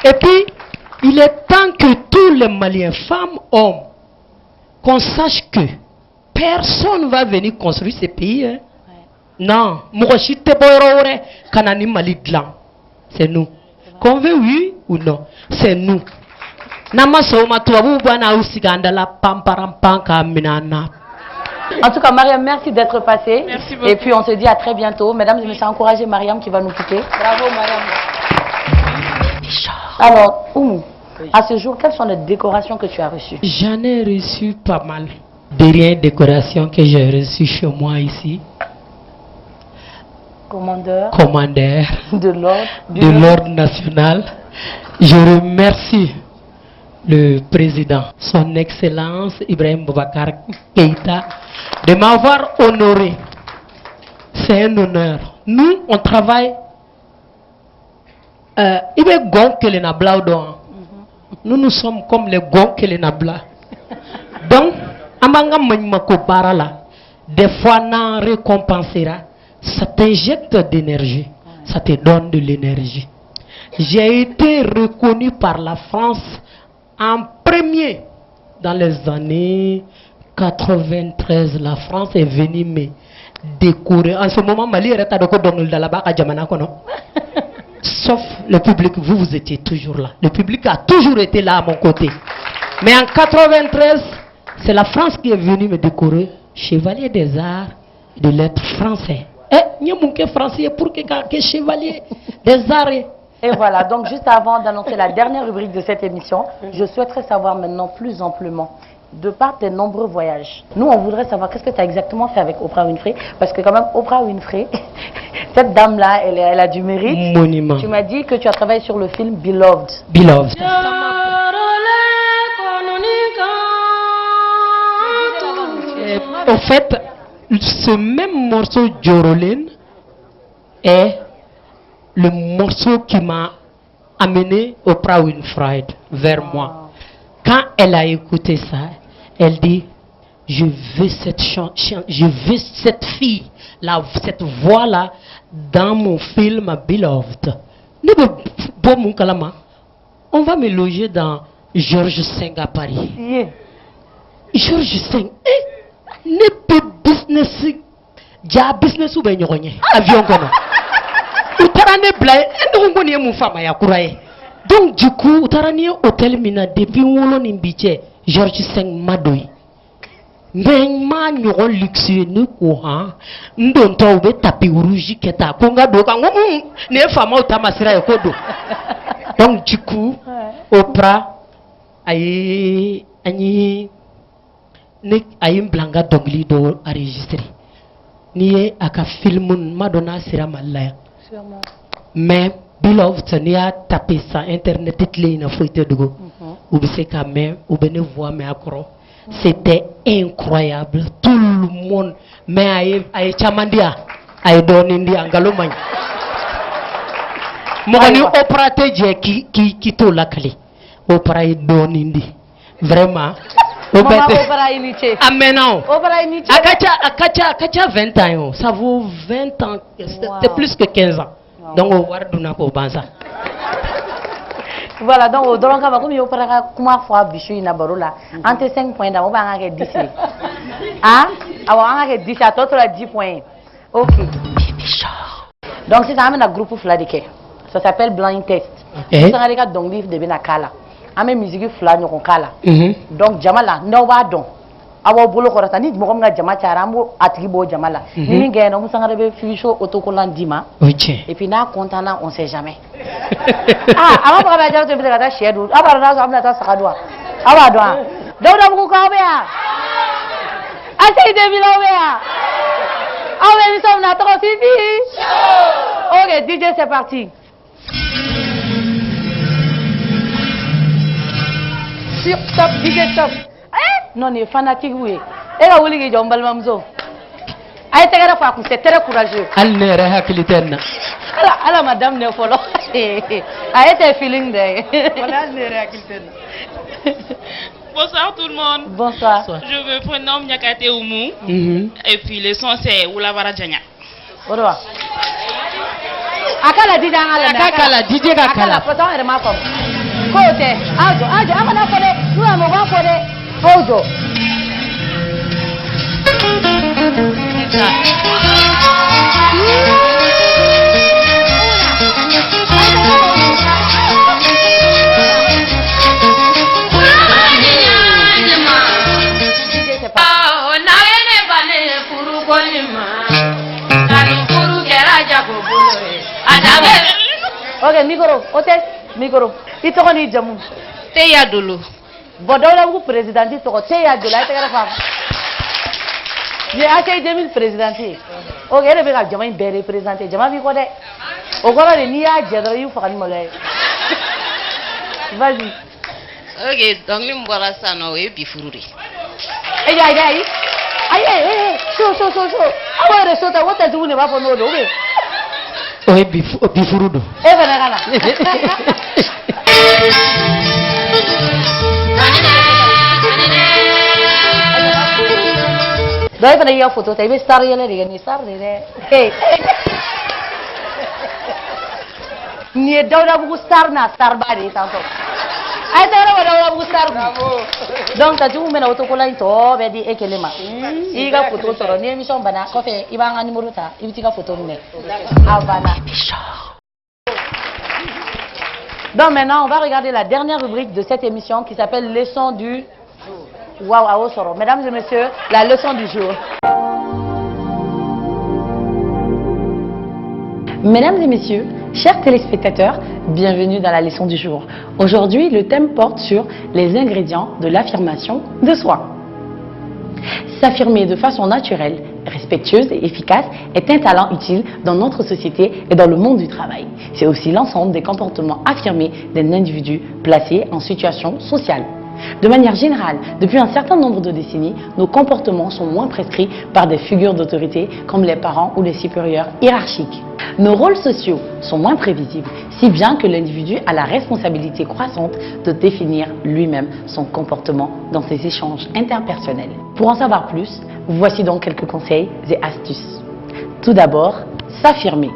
Et puis, il est temps que tous les Maliens, femmes, hommes, qu'on sache que personne ne va venir construire ce pays. Hein. Non, c'est nous. Qu'on veut oui ou non, c'est nous. En tout cas, Mariam, merci d'être passée. Merci beaucoup. Et puis, on se dit à très bientôt. Mesdames et messieurs, encouragez Mariam qui va nous quitter. Bravo, Mariam. Alors, Oumou, à ce jour, quelles sont les décorations que tu as reçues? J'en ai reçu pas mal. Dernière décoration que j'ai reçue chez moi ici, Commandeur de de l'ordre national. Je remercie le président, son excellence Ibrahim Boubacar Keïta, de m'avoir honoré. C'est un honneur. Nous, on travaille. Nous sommes comme les gons que les nabla. Donc, des fois, on récompensera. Ça t'injecte d'énergie. Ça te donne de l'énergie. J'ai été reconnu par la France en premier dans les années 93. La France est venue me décorer. En ce moment, Mali est sauf le public, vous étiez toujours là. Le public a toujours été là à mon côté. Mais en 93, c'est la France qui est venue me décorer chevalier des arts et des lettres français. Il y a mon français pour que chevalier des arts. Et voilà, donc juste avant d'annoncer la dernière rubrique de cette émission, je souhaiterais savoir maintenant plus amplement, de par tes nombreux voyages, nous on voudrait savoir qu'est-ce que tu as exactement fait avec Oprah Winfrey, parce que quand même Oprah Winfrey, cette dame-là, elle a du mérite. Monument. Tu m'as dit que tu as travaillé sur le film Beloved. Beloved. En fait, ce même morceau Jorolene est le morceau qui m'a amené Oprah Winfrey vers moi. Quand elle a écouté ça, elle dit, je veux cette fille, cette voix-là dans mon film Beloved. On va me loger dans Georges V à Paris. Yeah. Georges V, ne peut business, ja business ou ben avion kono. Utarane blay, ndongoni mu fama ya kuraye. Donc du coup, utarane hôtel mina depuis wolo nimbiche Georges V Madoy. Mais ma nyoro luxueux ne courant, ndonto be tapis rouge keta konga doka ne fama utamasira ekodo. Donc du coup, Oprah ayi ani ne ayim blanga dongli do enregistré. Ni aka filmun Madonna sira malaya. Sûrement. Mais Beloved ni a tapé ça internet itli na foite dugo. Ou bise ka même ou bene voix mais akro. C'était incroyable. Tout le monde mais ay chamandia ay donindi angalomany. Mogani Oprah te je ki to lakali. Oprah ay donindi. Vraiment. Oprah Initié. Amenant. Oprah Initié. Akacha 20 ans. Ça vaut 20 ans. C'est plus que 15 ans. Wow. Donc, on va donner pour Banza. Voilà, donc, au Dolonga, comme il y a comment fois bichu na barola. Entre 5 points, on va en 10. Ah, on va en 10, à toi, tu as 10 points. Ok. Donc, c'est ça, un groupe Fladike. Ça s'appelle Blind Test. C'est un regard donc livre de Benakala. Ame musique fla nyoko kala. Donc jamala no ba don. Awo bolo ko ratani mo ko nga jama charambo atribo jamala. Ni ngé no musanga be ficho autocollant dima. Et puis na contana on sait jamais. Ah, avant ba ja to be kata shedu. Aba na so amna ta sakadwa. Aba doa. Dawda bu ko be ya. Ase de bilo be ya. Awe mi som na to fifi. OK, DJ c'est parti. Stop, DJ stop. Non, il est fanatique, oui. Et là, où est-ce que tu as dit? C'est très courageux. Alors, madame, ne follow. Aïe, feeling there. Bonsoir tout le monde. Bonsoir. Je me prénomme Nyakate Oumou. Et puis le son c'est Oulavara Djanya. Au revoir. Akala DJ Akala DJ Akala. Pourtant, elle m'a pas. Côté, ajo, amana kode, nous avons pas kode, ojo. micro, micro. Il te rend jamu. Teya Dolo. Bon, dans la groupe président, il te rend Teya Dolo. J'ai acheté 2000 présidents. Ok, il y a jamais bien représenté. Jamais vu quoi de. Au cours de l'IA, j'ai eu faire une mollet. Vas-y. Ok, donc les m'boira ça non et bifururi. Aïe aïe aïe. Aïe aïe. So. Ah ouais, le sota, what est-ce que vous ne va pas nous donner? Oui, bifurudo. Eh ben là. Dai pada iya foto, tapi star ya le ni star le. Hey. Ni daula buku star na star bari tanto. Ai tara daula buku star. Donc ta jumu mena auto kola into be di ekelema. Iga foto toro ni émission bana ko fe ibanga numéro ta ibitika foto ne. Abana. Donc maintenant, on va regarder la dernière rubrique de cette émission qui s'appelle Leçon du Waouh, Soro. Mesdames et messieurs, la leçon du jour. Mesdames et messieurs, chers téléspectateurs, bienvenue dans la leçon du jour. Aujourd'hui, le thème porte sur les ingrédients de l'affirmation de soi. S'affirmer de façon naturelle, respectueuse et efficace est un talent utile dans notre société et dans le monde du travail. C'est aussi l'ensemble des comportements affirmés d'un individu placé en situation sociale. De manière générale, depuis un certain nombre de décennies, nos comportements sont moins prescrits par des figures d'autorité comme les parents ou les supérieurs hiérarchiques. Nos rôles sociaux sont moins prévisibles, si bien que l'individu a la responsabilité croissante de définir lui-même son comportement dans ses échanges interpersonnels. Pour en savoir plus, voici donc quelques conseils et astuces. Tout d'abord, s'affirmer.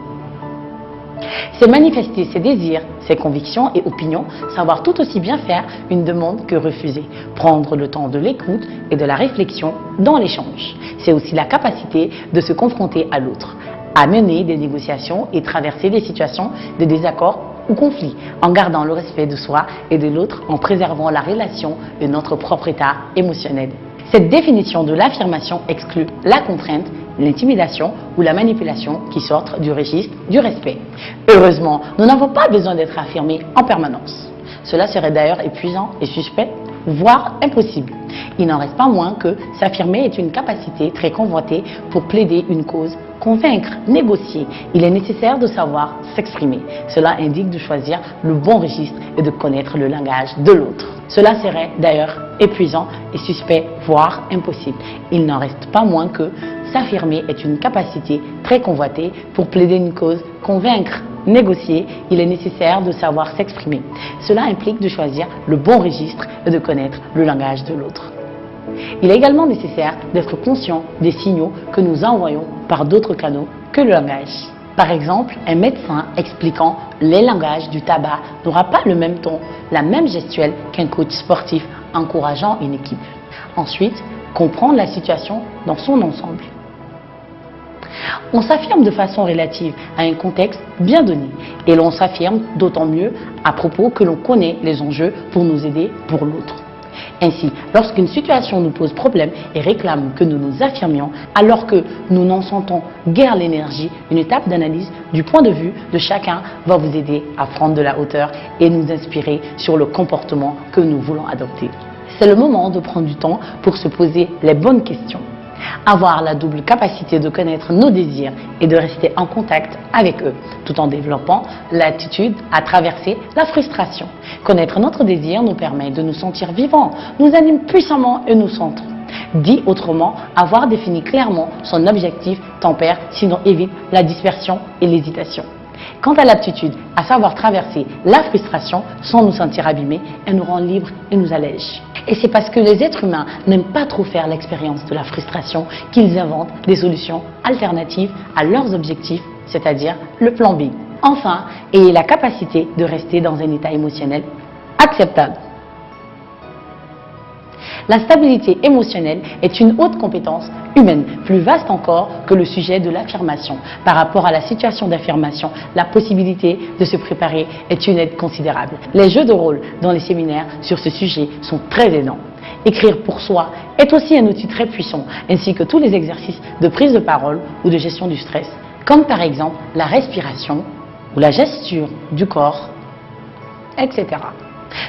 C'est manifester ses désirs, ses convictions et opinions, savoir tout aussi bien faire une demande que refuser, prendre le temps de l'écoute et de la réflexion dans l'échange. C'est aussi la capacité de se confronter à l'autre, à mener des négociations et traverser des situations de désaccord ou conflit, en gardant le respect de soi et de l'autre, en préservant la relation de notre propre état émotionnel. Cette définition de l'affirmation exclut la contrainte, l'intimidation ou la manipulation qui sortent du registre du respect. Heureusement, nous n'avons pas besoin d'être affirmés en permanence. Cela serait d'ailleurs épuisant et suspect, voire impossible. Il n'en reste pas moins que s'affirmer est une capacité très convoitée pour plaider une cause, convaincre, négocier. Il est nécessaire de savoir s'exprimer. Cela indique de choisir le bon registre et de connaître le langage de l'autre. Cela serait d'ailleurs épuisant et suspect, voire impossible. Il n'en reste pas moins que s'affirmer est une capacité très convoitée pour plaider une cause, convaincre, négocier. Il est nécessaire de savoir s'exprimer. Cela implique de choisir le bon registre et de connaître le langage de l'autre. Il est également nécessaire d'être conscient des signaux que nous envoyons par d'autres canaux que le langage. Par exemple, un médecin expliquant les langages du tabac n'aura pas le même ton, la même gestuelle qu'un coach sportif encourageant une équipe. Ensuite, comprendre la situation dans son ensemble. On s'affirme de façon relative à un contexte bien donné et l'on s'affirme d'autant mieux à propos que l'on connaît les enjeux pour nous aider pour l'autre. Ainsi, lorsqu'une situation nous pose problème et réclame que nous nous affirmions, alors que nous n'en sentons guère l'énergie, une étape d'analyse du point de vue de chacun va vous aider à prendre de la hauteur et nous inspirer sur le comportement que nous voulons adopter. C'est le moment de prendre du temps pour se poser les bonnes questions. Avoir la double capacité de connaître nos désirs et de rester en contact avec eux, tout en développant l'attitude à traverser la frustration. Connaître notre désir nous permet de nous sentir vivants, nous anime puissamment et nous centre. Dit autrement, avoir défini clairement son objectif tempère, sinon évite la dispersion et l'hésitation. Quant à l'aptitude à savoir traverser la frustration sans nous sentir abîmés, elle nous rend libres et nous allège. Et c'est parce que les êtres humains n'aiment pas trop faire l'expérience de la frustration qu'ils inventent des solutions alternatives à leurs objectifs, c'est-à-dire le plan B. Enfin, ayez la capacité de rester dans un état émotionnel acceptable. La stabilité émotionnelle est une haute compétence humaine, plus vaste encore que le sujet de l'affirmation. Par rapport à la situation d'affirmation, la possibilité de se préparer est une aide considérable. Les jeux de rôle dans les séminaires sur ce sujet sont très aidants. Écrire pour soi est aussi un outil très puissant, ainsi que tous les exercices de prise de parole ou de gestion du stress, comme par exemple la respiration, ou la gesture du corps, etc.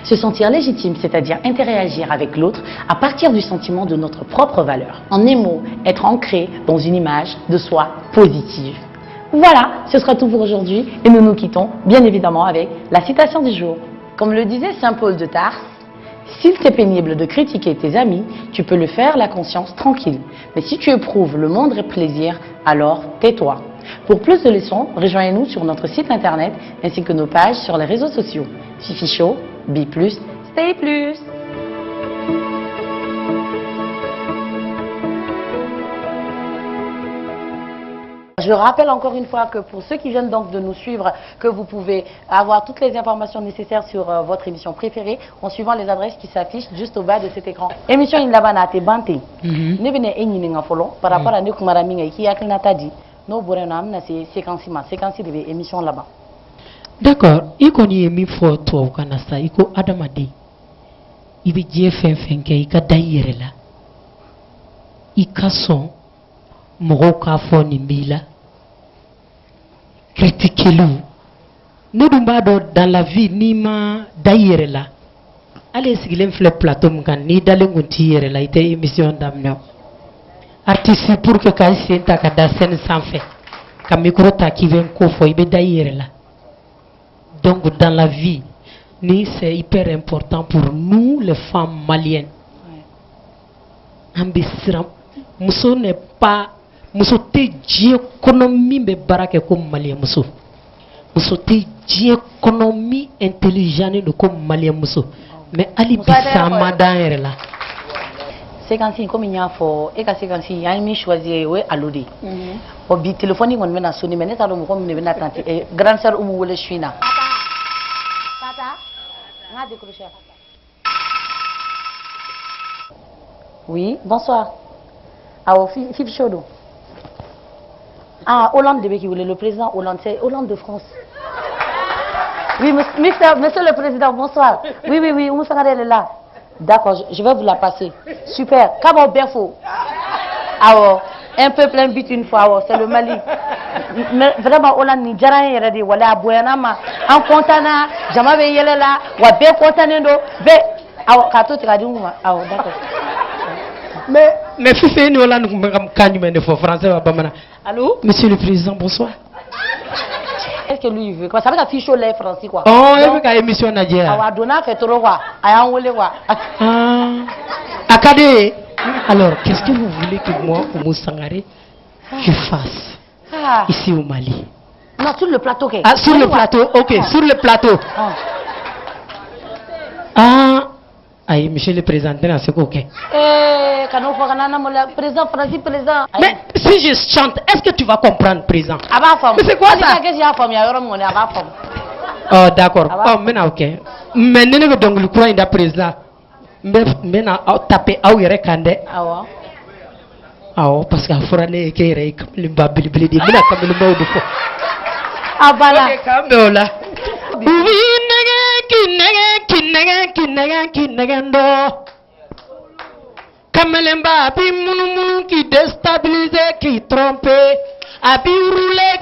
Se sentir légitime, c'est-à-dire interagir avec l'autre à partir du sentiment de notre propre valeur. En un mot, être ancré dans une image de soi positive. Voilà, ce sera tout pour aujourd'hui et nous nous quittons bien évidemment avec la citation du jour. Comme le disait Saint Paul de Tarse, s'il t'est pénible de critiquer tes amis, tu peux le faire la conscience tranquille. Mais si tu éprouves le moindre plaisir, alors tais-toi. Pour plus de leçons, rejoignez-nous sur notre site internet ainsi que nos pages sur les réseaux sociaux. Fifi Show, Be+, Stay Plus. Je rappelle encore une fois que pour ceux qui viennent donc de nous suivre, que vous pouvez avoir toutes les informations nécessaires sur votre émission préférée en suivant les adresses qui s'affichent juste au bas de cet écran. Émission Inlabana te Bante. Ne venez enyi nga folo par rapport à Nekumara Minga qui a dit no borenam na c'est séquence de émission là-bas. D'accord, il connaît mi fo to kana sa iko adamade. Ibi je fen ke ika dayere la. Ika son mogo ka fo ni mbila. Critiquez-le. Nous dans la vie ni ma dayere la. Allez sigilem fle plateau mkan ni dale nguntiere la ite émission d'amno. Artiste pour que quand c'est ta kada scène sans fait. Comme micro ta qui vient ko fo ibe dayere la. Donc dans la vie, c'est hyper important pour nous les femmes maliennes. Ambisiram, muso n'est pas, muso te die économie be barake comme malien muso. Muso te die économie intelligente de comme malien muso. Mais ali bisama daere la. C'est quand si comme il y a fort et quand c'est quand si il y a mis choisir ouais alodi. Au bi téléphone on mena sonner mais n'eta do comme ne mena tante et grande sœur umu wole china. Oui, bonsoir. Ah, Fifi Chodo. Ah, Hollande de Béki, le président Hollande, c'est Hollande de France. Oui, monsieur le président, bonsoir. Oui, où est là? D'accord, je vais vous la passer. Super. Comment bien faux? Ah, un peu plein but une fois, c'est le Mali. Mais vraiment, Hollande ni jara yéré wala boyanama en contana, jama be yele la, wa be contanendo, be ah kato tradiuma. Ah, d'accord. Mais Fifi ni Hollande kanyu men de français wa bamana. Allô, monsieur le président, bonsoir. Est-ce que lui il veut? Quoi ça veut dire ficho les français quoi. Oh, il veut qu'à émission Nadia. Ah, wa dona fait trop quoi. Aya wole quoi. Ah. Akade. Alors, qu'est-ce que vous voulez que moi, Oumou Sangaré, je fasse ici au Mali? Non, sur le plateau. Okay. Ah, sur le plateau, ok, sur le plateau. Aïe, monsieur le président, c'est ok. Mais si je chante, est-ce que tu vas comprendre, président? Mais c'est quoi ça? Oh, d'accord. Oh, maintenant, ok. Mais nous donc le courant est président. Maintenant, taper à ouire kande. Ah, parce qu'à Forane, qui est le babili de Mina comme le mot de faux. Ah, voilà. Oui, kinegando. Kamelemba, abi mounou qui déstabilise, qui trompe. Abi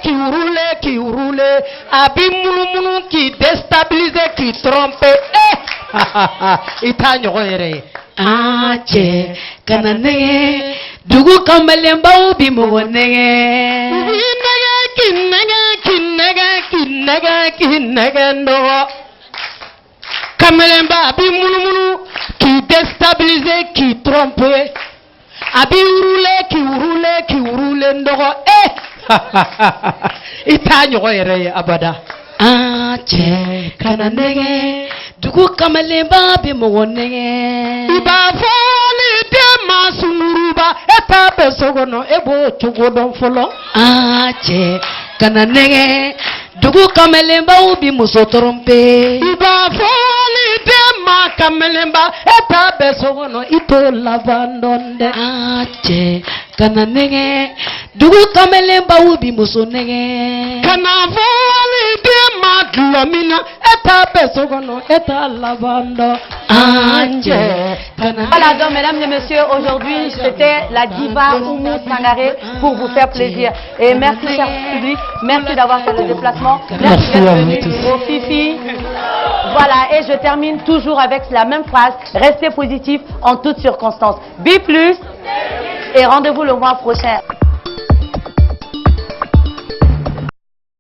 qui roule. Abi mounou qui déstabilise, qui trompe. Itanyoere. Ah, che, kanane. Dugu kamelemba, ubi mouone. Kinegando. Kamelemba, abi mounou qui déstabilise, qui trompe. Abi qui roule ndogo. Itanyoere abada. Ah, che, kanane. Dugu kamelemba, bi mouone. Iba foli de masuruba. Eta besogono, ebo chugodon folo. Ah, che, kanane. Dugu kamelemba ubi muso trompe. Iba foli de ma kamelemba. Eta besogono ito lavandonde. Ache kananege. Dugu kamelemba ubi muso nege. Kana foli de ma glomina. Eta Voilà, donc mesdames et messieurs, aujourd'hui c'était la diva Oumou Sangaré pour vous faire plaisir. Et merci cher public, merci d'avoir fait le déplacement. Merci d'être venu au Fifi. Voilà, et je termine toujours avec la même phrase, restez positif en toutes circonstances. Be plus et rendez-vous le mois prochain.